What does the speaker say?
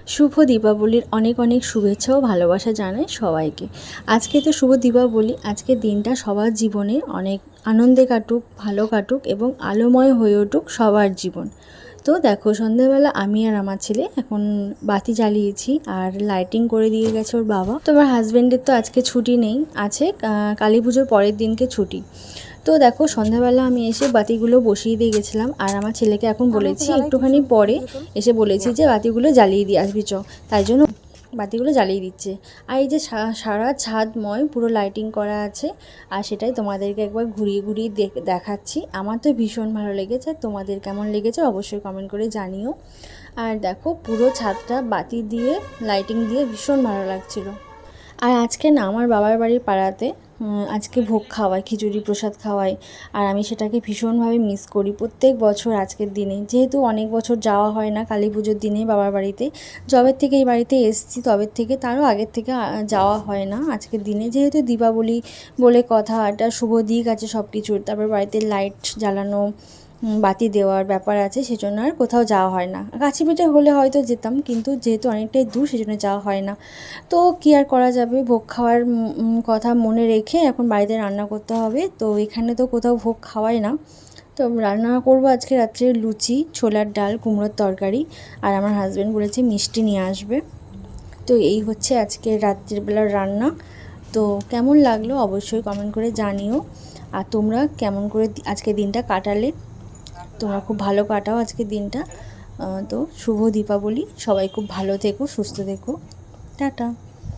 শুভ দীপাবলির অনেক অনেক শুভেচ্ছা ও ভালোবাসা জানাই সবাইকে। আজকে তো শুভ দীপাবলি। আজকের দিনটা সবার জীবনে অনেক আনন্দে কাটুক, ভালো কাটুক এবং আলোময় হয়ে উঠুক সবার জীবন। তো দেখো, সন্ধ্যাবেলা আমি আর আমার ছেলে এখন বাতি জ্বালিয়েছি আর লাইটিং করে দিয়ে গেছে ওর বাবা। তো আমার হাজব্যান্ডের তো আজকে ছুটি নেই, আছে কালী পুজোর পরের দিনকে ছুটি। তো দেখো, সন্ধ্যাবেলা আমি এসে বাতিগুলো বসিয়ে দিয়ে গেছিলাম আর আমার ছেলেকে এখন বলেছি একটুখানি পরে এসে বলেছি যে বাতিগুলো জ্বালিয়ে দিয়ে আসবি চ। তাই জন্য বাতিগুলো জ্বালিয়ে দিচ্ছে। আর এই যে সারা ছাদময় পুরো লাইটিং করা আছে, আর সেটাই তোমাদেরকে একবার ঘুরিয়ে ঘুরিয়ে দেখাচ্ছি। আমার তো ভীষণ ভালো লেগেছে, তোমাদের কেমন লেগেছে অবশ্যই কমেন্ট করে জানিও। আর দেখো, পুরো ছাদটা বাতি দিয়ে লাইটিং দিয়ে ভীষণ ভালো লাগছিলো। আর আজকে না আমার বাবার বাড়ির পাড়াতে আজকে ভোগ খাওয়ায়, খিচুড়ি প্রসাদ খাওয়ায়। আর আমি সেটাকে ভীষণভাবে মিস করি প্রত্যেক বছর আজকের দিনে। যেহেতু অনেক বছর যাওয়া হয় না কালী পুজোর দিনে বাবার বাড়িতে, যবের থেকে এই বাড়িতে এসেছি তবের থেকে, তারও আগের থেকে যাওয়া হয় না আজকের দিনে। যেহেতু দীপাবলি বলে কথা, একটা শুভ দিক আছে সব কিছুর। তারপর বাড়িতে লাইট জ্বালানো, বাতি দেওয়ার ব্যাপার আছে, সেজন্য আর কোথাও যাওয়া হয় না। কাছে পিঠে হলে হয়তো যেতাম, কিন্তু যেহেতু অনেকটাই দূর সেজন্য যাওয়া হয় না। তো কী আর করা যাবে, ভোগ খাওয়ার কথা মনে রেখে এখন বাড়িতে রান্না করতে হবে। তো এখানে তো কোথাও ভোগ খাওয়াই না। তো রান্না করবো আজকে রাত্রে লুচি, ছোলার ডাল, কুমড়োর তরকারি। আর আমার হাজব্যান্ড বলেছে মিষ্টি নিয়ে আসবে। তো এই হচ্ছে আজকে রাত্রিবেলার রান্না। তো কেমন লাগলো অবশ্যই কমেন্ট করে জানিও। আর তোমরা কেমন করে আজকে দিনটা কাটালে, তোমরা খুব ভালো কাটাও আজকের দিনটা। তো শুভ দীপাবলি, সবাই খুব ভালো থেকো, সুস্থ থেকো, টাটা।